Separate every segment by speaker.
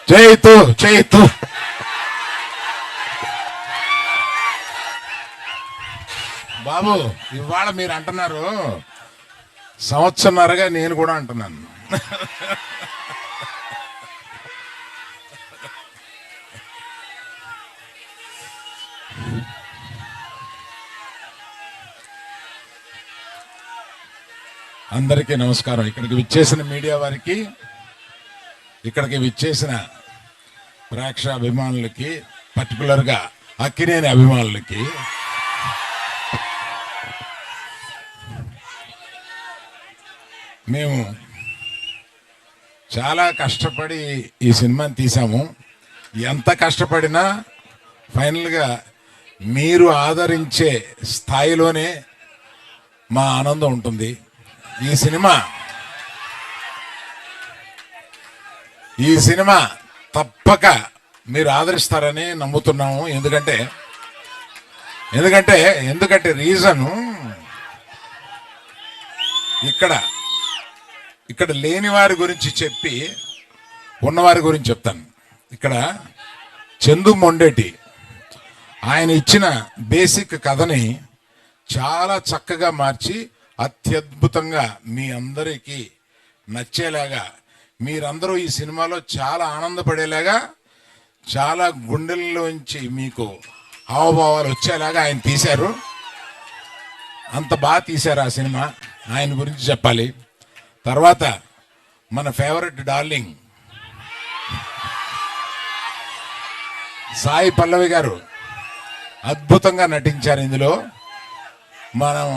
Speaker 1: చేయితు చేయితు. బాబు ఇవాళ మీరు అంటున్నారు, సంవత్సరన్నరగా నేను కూడా అంటున్నాను. అందరికీ నమస్కారం. ఇక్కడికి విచ్చేసిన మీడియా వారికి, ఇక్కడికి విచ్చేసిన ప్రేక్షాభిమానులకి, పర్టికులర్గా అక్కినేని అభిమానులకి మేము చాలా కష్టపడి ఈ సినిమాని తీసాము. ఎంత కష్టపడినా ఫైనల్గా మీరు ఆదరించే స్థాయిలోనే మా ఆనందం ఉంటుంది. ఈ సినిమా తప్పక మీరు ఆదరిస్తారని నమ్ముతున్నాము. ఎందుకంటే రీజను ఇక్కడ లేని వారి గురించి చెప్పి ఉన్నవారి గురించి చెప్తాను. ఇక్కడ చందు మొండేటి ఆయన ఇచ్చిన బేసిక్ కథని చాలా చక్కగా మార్చి అత్యద్భుతంగా మీ అందరికీ నచ్చేలాగా, మీరందరూ ఈ సినిమాలో చాలా ఆనందపడేలాగా, చాలా గుండెల్లోంచి మీకు హావభావాలు వచ్చేలాగా ఆయన తీశారు. అంత బాగా తీశారు ఆ సినిమా. ఆయన గురించి చెప్పాలి. తర్వాత మన ఫేవరెట్ డార్లింగ్ సాయి పల్లవి గారు అద్భుతంగా నటించారు ఇందులో. మనం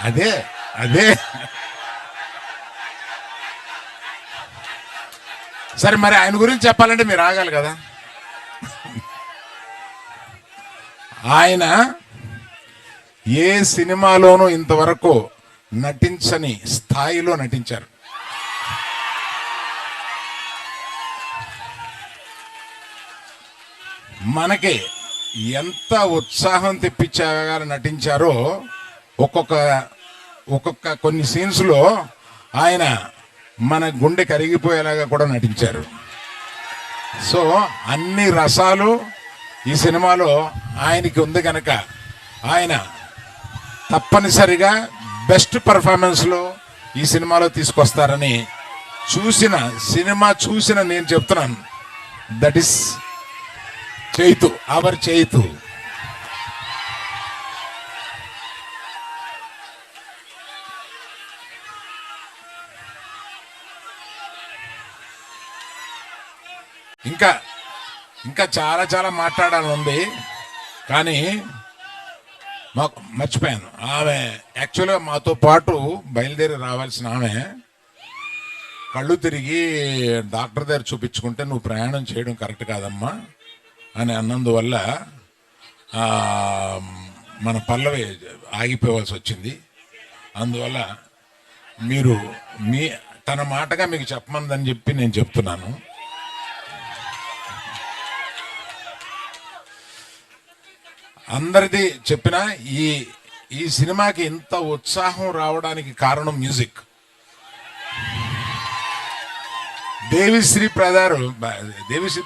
Speaker 1: అదే సరే, మరి ఆయన గురించి చెప్పాలంటే మీరు ఆగాలి కదా. ఆయన ఏ సినిమాలోనూ ఇంతవరకు నటించని స్థాయిలో నటించారు. మనకి ఎంత ఉత్సాహం తెప్పించగా నటించారో, ఒక్కొక్క కొన్ని సీన్స్లో ఆయన మన గుండె కరిగిపోయేలాగా కూడా నటించారు. సో అన్ని రసాలు ఈ సినిమాలో ఆయనకి ఉంది కనుక ఆయన తప్పనిసరిగా బెస్ట్ పర్ఫార్మెన్స్లో ఈ సినిమాలో తీసుకొస్తారని చూసిన నేను చెప్తున్నాను. That is Chaitu, our Chaitu. ఇంకా చాలా చాలా మాట్లాడాలని ఉంది, కానీ మాకు మర్చిపోయాను. ఆమె యాక్చువల్గా మాతో పాటు బయలుదేరి రావాల్సిన ఆమె కళ్ళు తిరిగి డాక్టర్ దగ్గర చూపించుకుంటే నువ్వు ప్రయాణం చేయడం కరెక్ట్ కాదమ్మా అని అన్నందువల్ల మన పల్లవి ఆగిపోవాల్సి వచ్చింది. అందువల్ల మీరు తన మాటగా మీకు చెప్పమందని చెప్పి నేను చెప్తున్నాను. అందరిది చెప్పిన ఈ సినిమాకి ఇంత ఉత్సాహం రావడానికి కారణం మ్యూజిక్. దేవిశ్రీ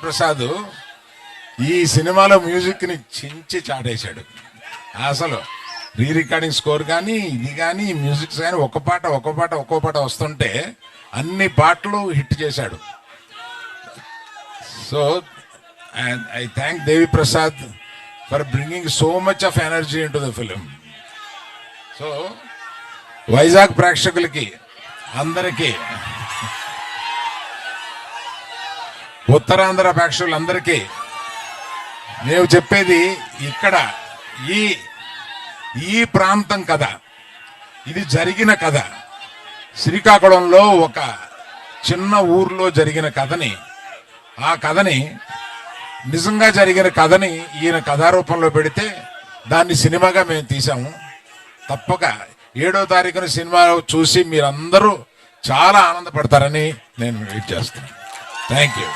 Speaker 1: ప్రసాద్ ఈ సినిమాలో మ్యూజిక్ని చించి చాటేశాడు. అసలు రీ రికార్డింగ్ స్కోర్ కానీ ఇది కానీ మ్యూజిక్స్ కానీ ఒక్కో పాట వస్తుంటే అన్ని పాటలు హిట్ చేశాడు. So I thank Devi Prasad for bringing so much of energy into the film. So Vizag ప్రేక్షకులకి అందరికీ, ఉత్తరాంధ్ర ప్రేక్షకులందరికీ నేను చెప్పేది, ఇక్కడ ఈ ప్రాంతం కథ, ఇది జరిగిన కథ. శ్రీకాకుళంలో ఒక చిన్న ఊర్లో జరిగిన కథని, ఆ కథని నిజంగా జరిగిన కథని ఈయన కథారూపంలో పెడితే దాన్ని సినిమాగా మేము తీసాము. తప్పక 7వ తారీఖున సినిమా చూసి మీరందరూ చాలా ఆనందపడతారని నేను వెయిట్ చేస్తున్నాను. Thank you.